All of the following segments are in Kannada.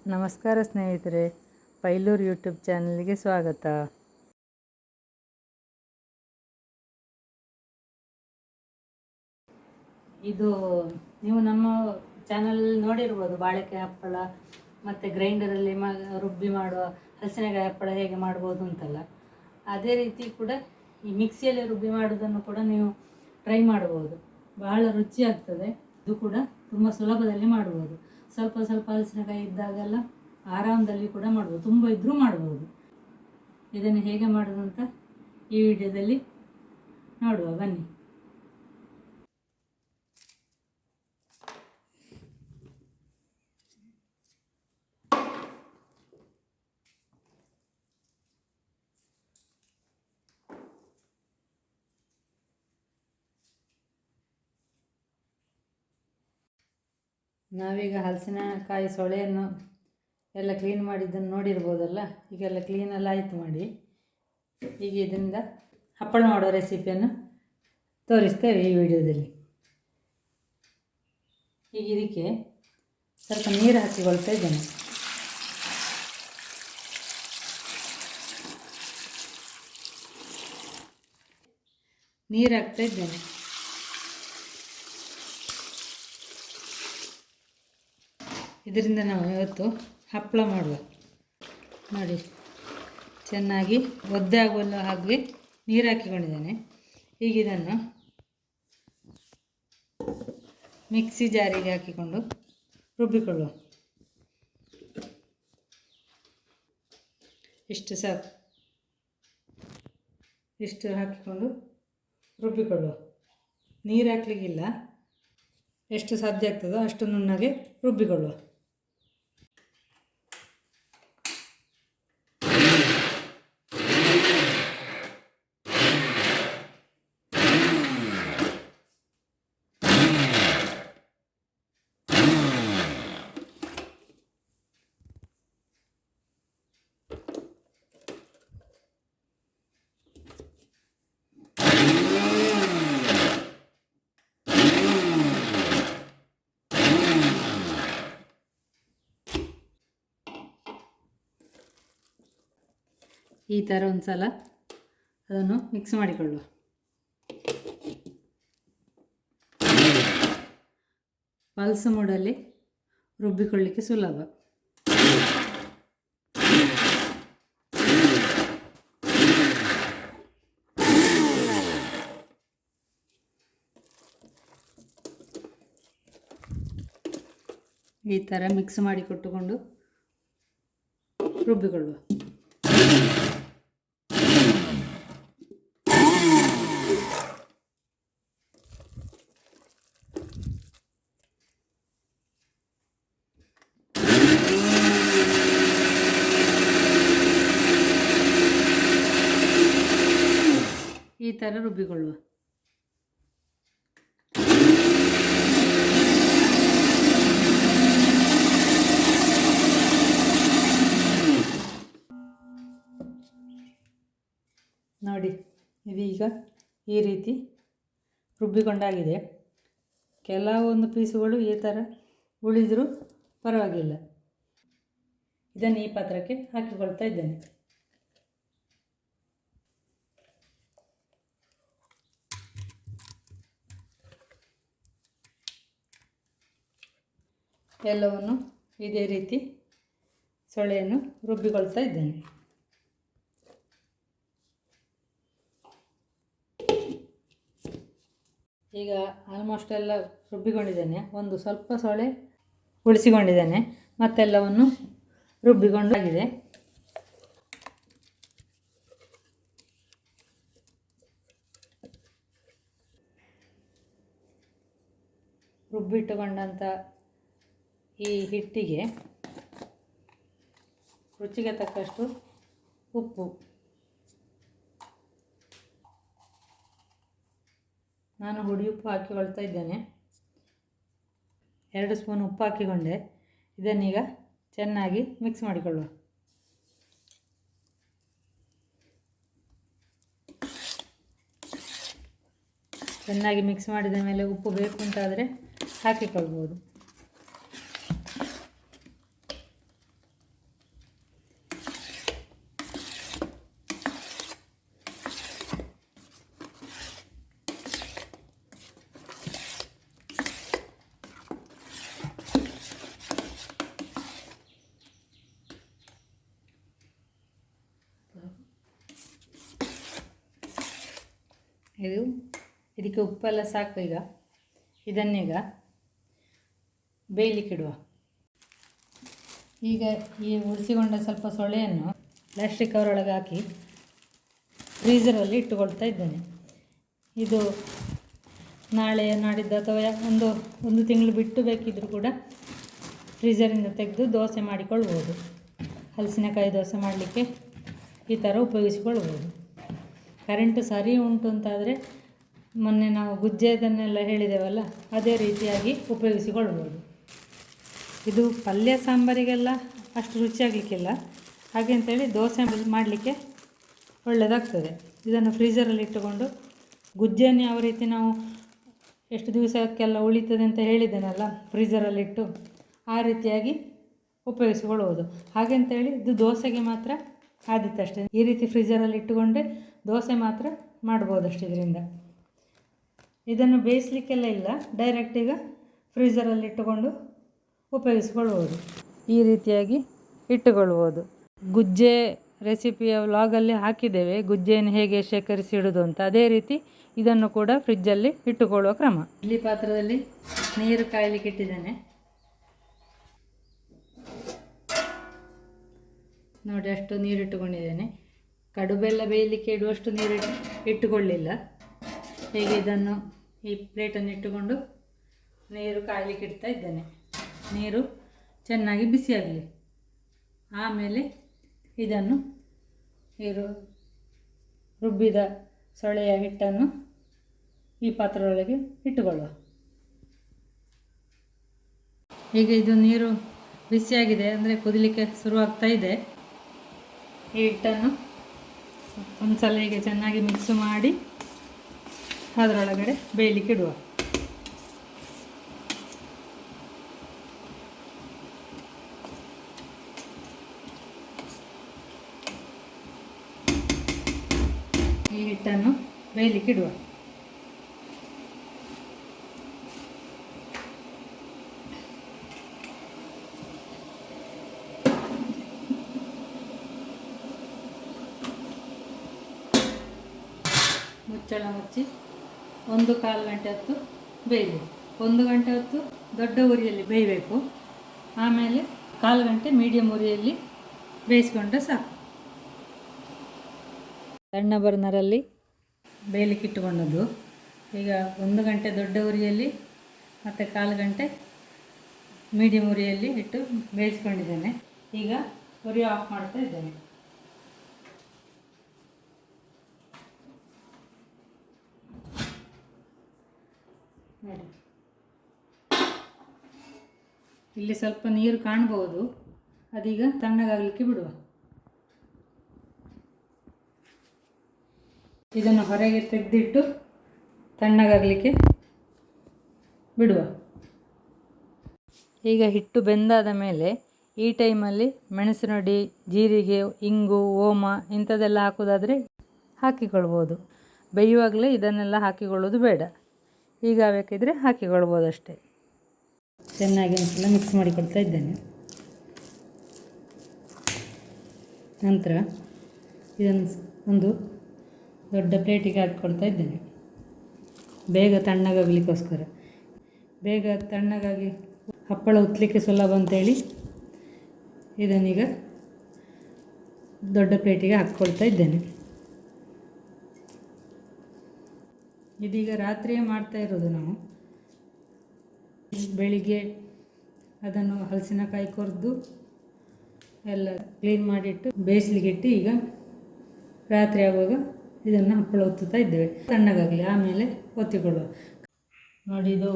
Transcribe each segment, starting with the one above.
ನಮಸ್ಕಾರ ಸ್ನೇಹಿತರೆ, ಪೈಲೂರು ಯೂಟ್ಯೂಬ್ ಚಾನಲ್ಗೆ ಸ್ವಾಗತ. ಇದು ನೀವು ನಮ್ಮ ಚಾನಲ್ ನೋಡಿರ್ಬೋದು, ಬಾಳೆಕಾಯಿ ಹಪ್ಪಳ ಮತ್ತು ಗ್ರೈಂಡರಲ್ಲಿ ರುಬ್ಬಿ ಮಾಡುವ ಹಲಸಿನಕಾಯಿ ಹಪ್ಪಳ ಹೇಗೆ ಮಾಡ್ಬೋದು ಅಂತಲ್ಲ. ಅದೇ ರೀತಿ ಕೂಡ ಈ ಮಿಕ್ಸಿಯಲ್ಲಿ ರುಬ್ಬಿ ಮಾಡೋದನ್ನು ಕೂಡ ನೀವು ಟ್ರೈ ಮಾಡ್ಬೋದು. ಬಹಳ ರುಚಿ ಆಗ್ತದೆ. ಇದು ಕೂಡ ತುಂಬ ಸುಲಭದಲ್ಲಿ ಮಾಡ್ಬೋದು. ಸ್ವಲ್ಪ ಸ್ವಲ್ಪ ಹಲಸಿನಕಾಯಿ ಇದ್ದಾಗೆಲ್ಲ ಆರಾಮದಲ್ಲಿ ಕೂಡ ಮಾಡ್ಬೋದು, ತುಂಬ ಇದ್ದರೂ ಮಾಡ್ಬೋದು. ಇದನ್ನು ಹೇಗೆ ಮಾಡೋದು ಅಂತ ಈ ವಿಡಿಯೋದಲ್ಲಿ ನೋಡುವ ಬನ್ನಿ. ನಾವೀಗ ಹಲಸಿನಕಾಯಿ ಸೊಳೆಯನ್ನು ಎಲ್ಲ ಕ್ಲೀನ್ ಮಾಡಿದ್ದನ್ನು ನೋಡಿರ್ಬೋದಲ್ಲ. ಈಗೆಲ್ಲ ಕ್ಲೀನೆಲ್ಲ ಆಯಿತು ಮಾಡಿ. ಈಗ ಇದರಿಂದ ಹಪ್ಪಳ ಮಾಡೋ ರೆಸಿಪಿಯನ್ನು ತೋರಿಸ್ತೇವೆ ಈ ವಿಡಿಯೋದಲ್ಲಿ. ಈಗ ಇದಕ್ಕೆ ಸ್ವಲ್ಪ ನೀರು ಹಾಕಿಕೊಳ್ತಾ ಇದ್ದೇನೆ. ನೀರು ಹಾಕ್ತಾ ಇದ್ದೇನೆ. ಇದರಿಂದ ನಾವು ಇವತ್ತು ಹಪ್ಪಳ ಮಾಡುವ. ನೋಡಿ, ಚೆನ್ನಾಗಿ ಒದ್ದೆ ಆಗುವಲ್ಲ ಹಾಗೆ ನೀರು ಹಾಕಿಕೊಂಡಿದ್ದೇನೆ. ಈಗ ಇದನ್ನು ಮಿಕ್ಸಿ ಜಾರಿಗೆ ಹಾಕಿಕೊಂಡು ರುಬ್ಬಿಕೊಳ್ಳುವ. ಇಷ್ಟು ಸಾಕು. ಇಷ್ಟು ಹಾಕಿಕೊಂಡು ರುಬ್ಬಿಕೊಳ್ಳುವ. ನೀರು ಹಾಕಲಿಕ್ಕಿಲ್ಲ. ಎಷ್ಟು ಸಾಧ್ಯ ಆಗ್ತದೋ ಅಷ್ಟು ನುಣ್ಣಗೆ ರುಬ್ಬಿಕೊಳ್ಳುವ. ಈ ಥರ ಒಂದು ಸಲ ಅದನ್ನು ಮಿಕ್ಸ್ ಮಾಡಿಕೊಳ್ಳುವ. ಪಲ್ಸ್ ಮೂಡಲ್ಲಿ ರುಬ್ಬಿಕೊಳ್ಳಿಕ್ಕೆ ಸುಲಭ. ಈ ಥರ ಮಿಕ್ಸ್ ಮಾಡಿ ಕೊಟ್ಟುಕೊಂಡು ರುಬ್ಬಿಕೊಳ್ಳುವ. ಈ ಥರ ರುಬ್ಬಿಕೊಳ್ಳುವ. ನೋಡಿ, ಇದೀಗ ಈ ರೀತಿ ರುಬ್ಬಿಕೊಂಡಾಗಿದೆ. ಕೆಲವೊಂದು ಪೀಸುಗಳು ಈ ಥರ ಉಳಿದರೂ ಪರವಾಗಿಲ್ಲ. ಇದನ್ನು ಈ ಪಾತ್ರಕ್ಕೆ ಹಾಕಿಕೊಳ್ತಾ ಇದ್ದೇನೆ. ಎಲ್ಲವನ್ನು ಇದೇ ರೀತಿ ಸೊಳೆಯನ್ನು ರುಬ್ಬಿಕೊಳ್ತಾ ಇದ್ದೇನೆ. ಈಗ ಆಲ್ಮೋಸ್ಟ್ ಎಲ್ಲ ರುಬ್ಬಿಕೊಂಡಿದ್ದೇನೆ. ಒಂದು ಸ್ವಲ್ಪ ಸೊಳೆ ಉಳಿಸಿಕೊಂಡಿದ್ದೇನೆ. ಮತ್ತೆಲ್ಲವನ್ನು ರುಬ್ಬಿಕೊಂಡಾಗಿದೆ. ರುಬ್ಬಿಟ್ಟುಕೊಂಡಂಥ ಈ ಹಿಟ್ಟಿಗೆ ರುಚಿಗೆ ತಕ್ಕಷ್ಟು ಉಪ್ಪು, ನಾನು ಹುಡಿ ಉಪ್ಪು ಹಾಕಿಕೊಳ್ತಾ ಇದ್ದೇನೆ. 2 ಸ್ಪೂನ್ ಉಪ್ಪು ಹಾಕಿಕೊಂಡೆ. ಇದನ್ನೀಗ ಚೆನ್ನಾಗಿ ಮಿಕ್ಸ್ ಮಾಡಿಕೊಳ್ಳುವ. ಚೆನ್ನಾಗಿ ಮಿಕ್ಸ್ ಮಾಡಿದ ಮೇಲೆ ಉಪ್ಪು ಬೇಕು ಅಂತಾದರೆ ಹಾಕಿಕೊಳ್ಬೋದು. ಇದಕ್ಕೆ ಉಪ್ಪೆಲ್ಲ ಸಾಕು. ಈಗ ಇದನ್ನೀಗ ಬೇಯಲಿಕ್ಕಿಡುವ. ಈಗ ಈ ಉಳಿಸಿಕೊಂಡ ಸ್ವಲ್ಪ ಸೊಳೆಯನ್ನು ಪ್ಲಾಸ್ಟಿಕ್ ಕವರೊಳಗೆ ಹಾಕಿ ಫ್ರೀಝರಲ್ಲಿ ಇಟ್ಟುಕೊಳ್ತಾ ಇದ್ದೇನೆ. ಇದು ನಾಳೆ ನಾಡಿದ್ದು ಅಥವಾ ಒಂದು ತಿಂಗಳು ಬಿಟ್ಟು ಬೇಕಿದ್ದರೂ ಕೂಡ ಫ್ರೀಝರಿಂದ ತೆಗೆದು ದೋಸೆ ಮಾಡಿಕೊಳ್ಬೋದು. ಹಲಸಿನಕಾಯಿ ದೋಸೆ ಮಾಡಲಿಕ್ಕೆ ಈ ಥರ ಉಪಯೋಗಿಸಿಕೊಳ್ಬೋದು. ಕರೆಂಟು ಸರಿ ಉಂಟು ಅಂತಾದರೆ ಮೊನ್ನೆ ನಾವು ಗುಜ್ಜೆದನ್ನೆಲ್ಲ ಹೇಳಿದೆವಲ್ಲ, ಅದೇ ರೀತಿಯಾಗಿ ಉಪಯೋಗಿಸಿಕೊಳ್ಬೋದು. ಇದು ಪಲ್ಯ ಸಾಂಬಾರಿಗೆಲ್ಲ ಅಷ್ಟು ರುಚಿಯಾಗಲಿಕ್ಕಿಲ್ಲ, ಹಾಗೆ ಅಂತೇಳಿ ದೋಸೆ ಮಾಡಲಿಕ್ಕೆ ಒಳ್ಳೆಯದಾಗ್ತದೆ. ಇದನ್ನು ಫ್ರೀಝರಲ್ಲಿ ಇಟ್ಟುಕೊಂಡು ಗುಜ್ಜೆಯನ್ನು ಯಾವ ರೀತಿ ನಾವು ಎಷ್ಟು ದಿವಸಕ್ಕೆಲ್ಲ ಉಳಿತದೆ ಅಂತ ಹೇಳಿದ್ದೇನಲ್ಲ ಫ್ರೀಝರಲ್ಲಿಟ್ಟು, ಆ ರೀತಿಯಾಗಿ ಉಪಯೋಗಿಸಿಕೊಳ್ಳುವುದು. ಹಾಗೆ ಅಂತೇಳಿ ಇದು ದೋಸೆಗೆ ಮಾತ್ರ ಆದಿತ್ತಷ್ಟೇ. ಈ ರೀತಿ ಫ್ರೀಝರಲ್ಲಿ ಇಟ್ಟುಕೊಂಡೆ ದೋಸೆ ಮಾತ್ರ ಮಾಡ್ಬೋದಷ್ಟು ಇದರಿಂದ. ಇದನ್ನು ಬೇಯಿಸಲಿಕ್ಕೆಲ್ಲ ಇಲ್ಲ, ಡೈರೆಕ್ಟ್ ಈಗ ಫ್ರೀಝರಲ್ಲಿ ಇಟ್ಟುಕೊಂಡು ಉಪಯೋಗಿಸಿಕೊಳ್ಬೋದು. ಈ ರೀತಿಯಾಗಿ ಇಟ್ಟುಕೊಳ್ಬೋದು. ಗುಜ್ಜೆ ರೆಸಿಪಿಯ ವ್ಲಾಗಲ್ಲಿ ಹಾಕಿದ್ದೇವೆ, ಗುಜ್ಜೆಯನ್ನು ಹೇಗೆ ಶೇಖರಿಸಿ ಇಡೋದು ಅಂತ. ಅದೇ ರೀತಿ ಇದನ್ನು ಕೂಡ ಫ್ರಿಜ್ಜಲ್ಲಿ ಇಟ್ಟುಕೊಳ್ಳುವ ಕ್ರಮ. ಇಡ್ಲಿ ಪಾತ್ರದಲ್ಲಿ ನೀರು ಕಾಯಲಿಕ್ಕೆ ಇಟ್ಟಿದ್ದೇನೆ. ನೋಡಿ, ಅಷ್ಟು ನೀರು ಇಟ್ಟುಕೊಂಡಿದ್ದೇನೆ. ಕಡುಬೆಲ್ಲ ಬೇಯಲಿಕ್ಕೆ ಇಡುವಷ್ಟು ನೀರು ಇಟ್ಟುಕೊಳ್ಳಿಲ್ಲ. ಹೀಗೆ ಇದನ್ನು ಈ ಪ್ಲೇಟನ್ನು ಇಟ್ಟುಕೊಂಡು ನೀರು ಕಾಯಲಿಕ್ಕೆ ಇಡ್ತಾ ಇದ್ದೇನೆ. ನೀರು ಚೆನ್ನಾಗಿ ಬಿಸಿಯಾಗಲಿ. ಆಮೇಲೆ ಇದನ್ನು ರುಬ್ಬಿದ ಸೊಳೆಯ ಹಿಟ್ಟನ್ನು ಈ ಪಾತ್ರೆಯೊಳಗೆ ಇಟ್ಟುಕೊಳ್ಳುವ. ಈಗ ಇದು ನೀರು ಬಿಸಿಯಾಗಿದೆ, ಅಂದರೆ ಕುದಿಲಿಕ್ಕೆ ಶುರುವಾಗ್ತಾ ಇದೆ. ಈ ಹಿಟ್ಟನ್ನು ಒಂದು ಸಲ ಹೀಗೆ ಚೆನ್ನಾಗಿ ಮಿಕ್ಸ್ ಮಾಡಿ ಅದರೊಳಗಡೆ ಬೇಯಲಿಕ್ಕೆ ಇಡುವ. ಈ ಹಿಟ್ಟನ್ನು ಬೇಯಲಿಕ್ಕೆ ಇಡುವ. ಮುಚ್ಚಳ ಮುಚ್ಚಿ 1/4 ಗಂಟೆ ಹೊತ್ತು ಬೇಯಲಿ. 1 ಗಂಟೆ ಹೊತ್ತು ದೊಡ್ಡ ಉರಿಯಲ್ಲಿ ಬೇಯಬೇಕು. ಆಮೇಲೆ 1/4 ಗಂಟೆ ಮೀಡಿಯಮ್ ಉರಿಯಲ್ಲಿ ಬೇಯಿಸ್ಕೊಂಡ್ರೆ ಸಾಕು. ಸಣ್ಣ ಬರ್ನರಲ್ಲಿ ಬೇಯಲಿಕ್ಕೆ ಇಟ್ಟುಕೊಂಡದ್ದು. ಈಗ 1 ಗಂಟೆ ದೊಡ್ಡ ಉರಿಯಲ್ಲಿ ಮತ್ತು 1/4 ಗಂಟೆ ಮೀಡಿಯಮ್ ಉರಿಯಲ್ಲಿ ಇಟ್ಟು ಬೇಯಿಸ್ಕೊಂಡಿದ್ದೇನೆ. ಈಗ ಉರಿ ಆಫ್ ಮಾಡ್ತಾ ಇದ್ದೇನೆ. ನೋಡಿ, ಇಲ್ಲಿ ಸ್ವಲ್ಪ ನೀರು ಕಾಣ್ಬೋದು, ಅದೀಗ ತಣ್ಣಗಾಗಲಿಕ್ಕೆ ಬಿಡುವ. ಇದನ್ನು ಹೊರಗೆ ತೆಗೆದಿಟ್ಟು ತಣ್ಣಗಾಗಲಿಕ್ಕೆ ಬಿಡುವ. ಈಗ ಹಿಟ್ಟು ಬೆಂದಾದ ಮೇಲೆ ಈ ಟೈಮಲ್ಲಿ ಮೆಣಸಿನೊಡಿ, ಜೀರಿಗೆ, ಇಂಗು, ಓಮ ಇಂಥದ್ದೆಲ್ಲ ಹಾಕೋದಾದರೆ ಹಾಕಿಕೊಳ್ಬೋದು. ಬೇಯುವಾಗಲೇ ಇದನ್ನೆಲ್ಲ ಹಾಕಿಕೊಳ್ಳೋದು ಬೇಡ. ಈಗ ಬೇಕಿದ್ರೆ ಹಾಕಿಕೊಳ್ಬೋದು ಅಷ್ಟೇ. ಚೆನ್ನಾಗಿ ಒಂದ್ಸಲ ಮಿಕ್ಸ್ ಮಾಡಿಕೊಳ್ತಾ ಇದ್ದೇನೆ. ನಂತರ ಇದನ್ನು ಒಂದು ದೊಡ್ಡ ಪ್ಲೇಟಿಗೆ ಹಾಕಿಕೊಳ್ತಾ ಇದ್ದೇನೆ, ಬೇಗ ತಣ್ಣಗಾಗಲಿಕ್ಕೋಸ್ಕರ. ಬೇಗ ತಣ್ಣಗಾಗಿ ಹಪ್ಪಳ ಉತ್ತಲಿಕ್ಕೆ ಸುಲಭ ಅಂತೇಳಿ ಇದನ್ನೀಗ ದೊಡ್ಡ ಪ್ಲೇಟಿಗೆ ಹಾಕ್ಕೊಳ್ತಾ ಇದ್ದೇನೆ. ಇದೀಗ ರಾತ್ರಿಯೇ ಮಾಡ್ತಾ ಇರೋದು ನಾವು. ಬೆಳಿಗ್ಗೆ ಅದನ್ನು ಹಲಸಿನಕಾಯಿ ಕೊರೆದು ಎಲ್ಲ ಕ್ಲೀನ್ ಮಾಡಿಟ್ಟು ಬೇಯಿಸ್ಲಿಕ್ಕೆ ಇಟ್ಟು, ಈಗ ರಾತ್ರಿ ಆಗುವಾಗ ಇದನ್ನು ಹಪ್ಪಳ ಒತ್ತುತ್ತಾ ಇದ್ದೇವೆ. ತಣ್ಣಗಾಗಲಿ, ಆಮೇಲೆ ಒತ್ತಿಕೊಳ್ಳುವ. ನೋಡಿ, ಇದು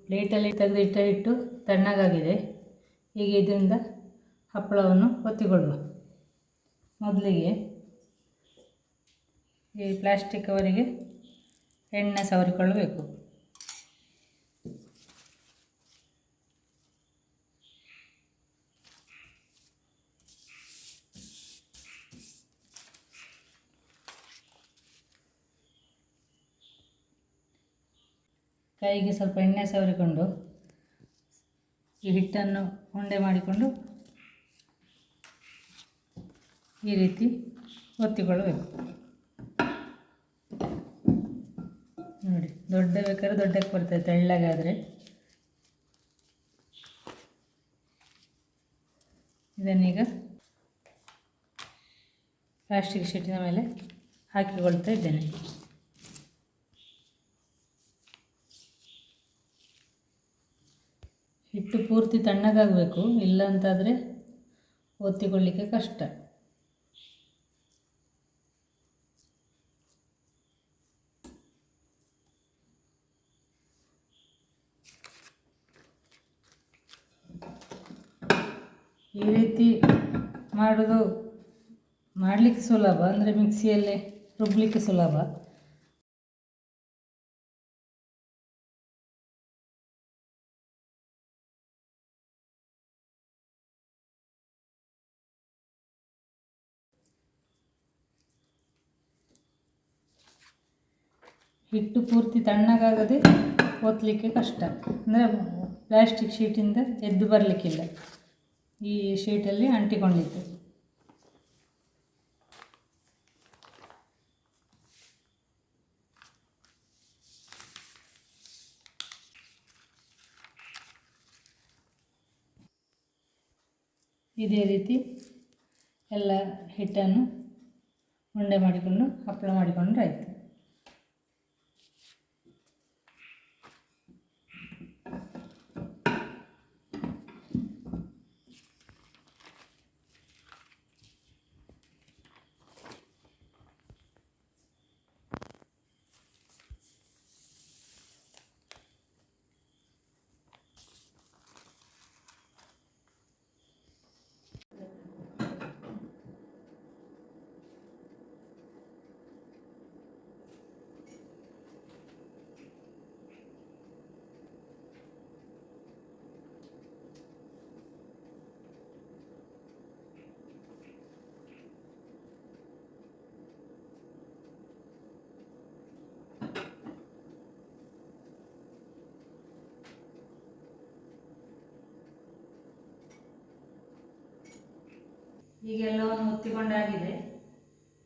ಪ್ಲೇಟಲ್ಲಿ ತೆಗೆದಿಟ್ಟ ಹಿಟ್ಟು ತಣ್ಣಗಾಗಿದೆ. ಈಗ ಇದರಿಂದ ಹಪ್ಪಳವನ್ನು ಒತ್ತಿಕೊಳ್ಳುವ. ಮೊದಲಿಗೆ ಈ ಪ್ಲಾಸ್ಟಿಕ್ ಕವರಿಗೆ ಎಣ್ಣೆ ಸವರಿಕೊಳ್ಳಬೇಕು. ಕೈಗೆ ಸ್ವಲ್ಪ ಎಣ್ಣೆ ಸವರಿಕೊಂಡು ಈ ಹಿಟ್ಟನ್ನು ಉಂಡೆ ಮಾಡಿಕೊಂಡು ಈ ರೀತಿ ಒತ್ತಿಕೊಳ್ಳಬೇಕು. ದೊಡ್ಡ ಬೇಕಾದ್ರೆ ದೊಡ್ಡಕ್ಕೆ ಬರ್ತದೆ, ತೆಳ್ಳಗಾದರೆ. ಇದನ್ನೀಗ ಪ್ಲಾಸ್ಟಿಕ್ ಶೀಟಿನ ಮೇಲೆ ಹಾಕಿಕೊಳ್ತಾ ಇದ್ದೇನೆ. ಹಿಟ್ಟು ಪೂರ್ತಿ ತಣ್ಣಗಾಗಬೇಕು, ಇಲ್ಲ ಅಂತಾದರೆ ಒತ್ತಿಕೊಳ್ಳಿಕ್ಕೆ ಕಷ್ಟ. ಈ ರೀತಿ ಮಾಡಲಿಕ್ಕೆ ಸುಲಭ, ಅಂದರೆ ಮಿಕ್ಸಿಯಲ್ಲೇ ರುಬ್ಬಲಿಕ್ಕೆ ಸುಲಭ. ಹಿಟ್ಟು ಪೂರ್ತಿ ತಣ್ಣಗಾಗದೆ ಒತ್ತಲಿಕ್ಕೆ ಕಷ್ಟ, ಅಂದರೆ ಪ್ಲಾಸ್ಟಿಕ್ ಶೀಟಿಂದ ಎದ್ದು ಬರಲಿಕ್ಕಿಲ್ಲ, ಈ ಶೀಟಲ್ಲಿ ಅಂಟಿಕೊಂಡಿತ್ತು. ಇದೇ ರೀತಿ ಎಲ್ಲ ಹಿಟ್ಟನ್ನು ಉಂಡೆ ಮಾಡಿಕೊಂಡು ಹಪ್ಪಳ ಮಾಡಿಕೊಂಡ್ರೆ ಆಯಿತು. ಈಗೆಲ್ಲವನ್ನು ಒತ್ತಿಕೊಂಡಾಗಿದೆ,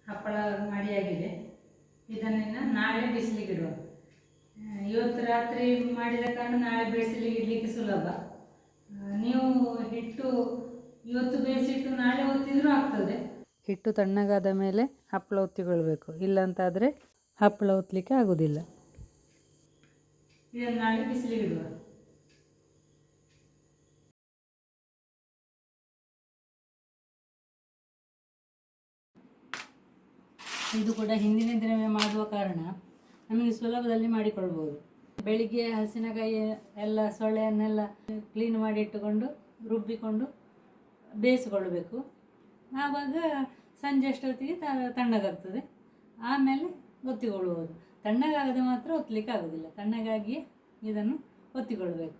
ಹಪ್ಪಳ ಮಾಡಿಯಾಗಿದೆ. ಇದನ್ನು ನಾಳೆ ಬಿಸಿಲಿಗೆ ಇಡುವ. ಇವತ್ತು ರಾತ್ರಿ ಮಾಡಿದ ಕಾರಣ ನಾಳೆ ಬಿಸಿಲಿಗೆ ಇಡಲಿಕ್ಕೆ ಸುಲಭ. ನೀವು ಹಿಟ್ಟು ಇವತ್ತು ಬೇಯಿಸಿಟ್ಟು ನಾಳೆ ಒತ್ತಿದ್ರೂ ಆಗ್ತದೆ. ಹಿಟ್ಟು ತಣ್ಣಗಾದ ಮೇಲೆ ಹಪ್ಪಳ ಒತ್ತಿಕೊಳ್ಬೇಕು, ಇಲ್ಲಂತಾದರೆ ಹಪ್ಪಳ ಒತ್ತಲಿಕ್ಕೆ ಆಗೋದಿಲ್ಲ. ಇದನ್ನು ನಾಳೆ ಬಿಸಿಲಿಗೆ ಇಡುವ. ಇದು ಕೂಡ ಹಿಂದಿನ ದಿನವೇ ಮಾಡುವ ಕಾರಣ ನಮಗೆ ಸುಲಭದಲ್ಲಿ ಮಾಡಿಕೊಳ್ಬೋದು. ಬೆಳಿಗ್ಗೆ ಹಸಿನಕಾಯಿ ಎಲ್ಲ ಸೊಳ್ಳೆಯನ್ನೆಲ್ಲ ಕ್ಲೀನ್ ಮಾಡಿ ಇಟ್ಟುಕೊಂಡು ರುಬ್ಬಿಕೊಂಡು ಬೇಯಿಸಿಕೊಳ್ಬೇಕು. ಆವಾಗ ಸಂಜೆ ಅಷ್ಟೊತ್ತಿಗೆ ತಣ್ಣಗಾಗ್ತದೆ, ಆಮೇಲೆ ಒತ್ತಿಕೊಳ್ಳುವುದು. ತಣ್ಣಗಾಗದೆ ಮಾತ್ರ ಒತ್ತಲಿಕ್ಕೆ ಆಗೋದಿಲ್ಲ, ತಣ್ಣಗಾಗಿ ಇದನ್ನು ಒತ್ತಿಕೊಳ್ಬೇಕು.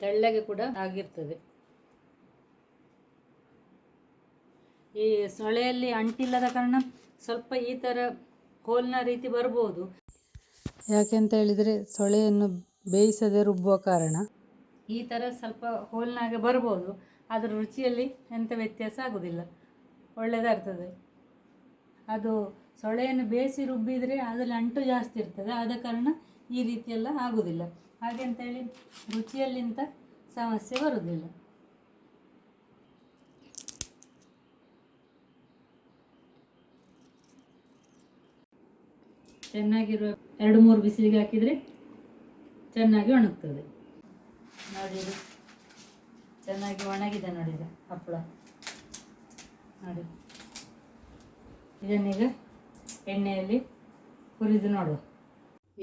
ತೆಳ್ಳಗೆ ಕೂಡ ಆಗಿರ್ತದೆ. ಈ ಸೊಳೆಯಲ್ಲಿ ಅಂಟಿಲ್ಲದ ಕಾರಣ ಸ್ವಲ್ಪ ಈ ಥರ ಕೋಲ್ನ ರೀತಿ ಬರ್ಬೋದು. ಯಾಕೆಂತ ಹೇಳಿದರೆ ಸೊಳೆಯನ್ನು ಬೇಯಿಸದೆ ರುಬ್ಬುವ ಕಾರಣ ಈ ಥರ ಸ್ವಲ್ಪ ಹೋಲ್ನಾಗೆ ಬರ್ಬೋದು. ಅದರ ರುಚಿಯಲ್ಲಿ ಎಂಥ ವ್ಯತ್ಯಾಸ ಆಗೋದಿಲ್ಲ, ಒಳ್ಳೆಯದಾಗ್ತದೆ. ಅದು ಸೊಳೆಯನ್ನು ಬೇಯಿಸಿ ರುಬ್ಬಿದರೆ ಅದರಲ್ಲಿ ಅಂಟು ಜಾಸ್ತಿ ಇರ್ತದೆ, ಆದ ಕಾರಣ ಈ ರೀತಿಯೆಲ್ಲ ಆಗೋದಿಲ್ಲ. ಹಾಗೆಂತೇಳಿ ರುಚಿಯಲ್ಲಿಂತ ಸಮಸ್ಯೆ ಬರುವುದಿಲ್ಲ. ಚೆನ್ನಾಗಿರುವ 2-3 ಬಿಸಿಲಿಗೆ ಹಾಕಿದರೆ ಚೆನ್ನಾಗಿ ಒಣಗ್ತದೆ. ನೋಡಿ, ಚೆನ್ನಾಗಿ ಒಣಗಿದೆ ನೋಡಿ ಹಪ್ಪಳ. ನೋಡಿ, ಇದನ್ನೀಗ ಎಣ್ಣೆಯಲ್ಲಿ ಹುರಿದು ನೋಡುವ.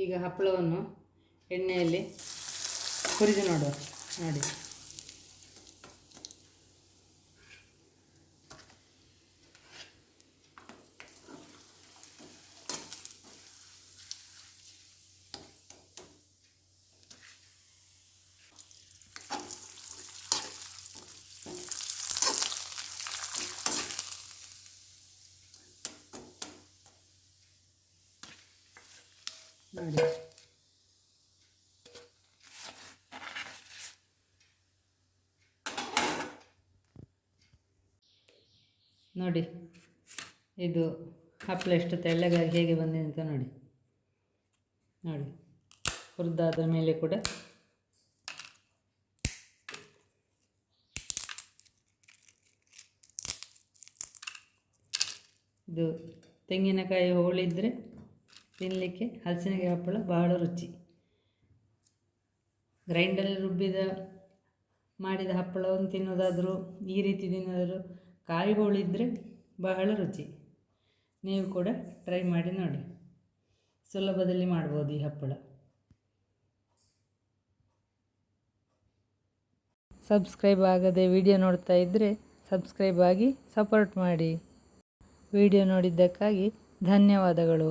ಈಗ ಹಪ್ಪಳವನ್ನು ಎಣ್ಣೆಯಲ್ಲಿ ಹುರಿದು ನೋಡುವ. ನೋಡಿ, ನೋಡಿ. ನೋಡಿ ಇದು ಹಪ್ಪಳ ಎಷ್ಟು ತೆಳ್ಳಗಾಗಿ ಹೇಗೆ ಬಂದಿದೆ ಅಂತ ನೋಡಿ. ನೋಡಿ ಹುರಿದಾದ ಮೇಲೆ ಕೂಡ ಇದು ತೆಂಗಿನಕಾಯಿ ಹೋಳಿದ್ರೆ ತಿನ್ನಲಿಕ್ಕೆ ಹಲಸಿನಕಾಯಿ ಹಪ್ಪಳ ಬಹಳ ರುಚಿ. ಗ್ರೈಂಡಲ್ಲಿ ರುಬ್ಬಿದ ಮಾಡಿದ ಹಪ್ಪಳವನ್ನು ತಿನ್ನೋದಾದರೂ ಈ ರೀತಿ ತಿನ್ನೋದಾದರೂ ಕಾಯಿ ಹೋಳಿದ್ರೆ ಬಹಳ ರುಚಿ. ನೀವು ಕೂಡ ಟ್ರೈ ಮಾಡಿ ನೋಡಿ, ಸುಲಭದಲ್ಲಿ ಮಾಡ್ಬೋದು ಈ ಹಪ್ಪಳ. ಸಬ್ಸ್ಕ್ರೈಬ್ ಆಗದೆ ವಿಡಿಯೋ ನೋಡ್ತಾ ಇದ್ದರೆ ಸಬ್ಸ್ಕ್ರೈಬ್ ಆಗಿ ಸಪೋರ್ಟ್ ಮಾಡಿ. ವಿಡಿಯೋ ನೋಡಿದ್ದಕ್ಕಾಗಿ ಧನ್ಯವಾದಗಳು.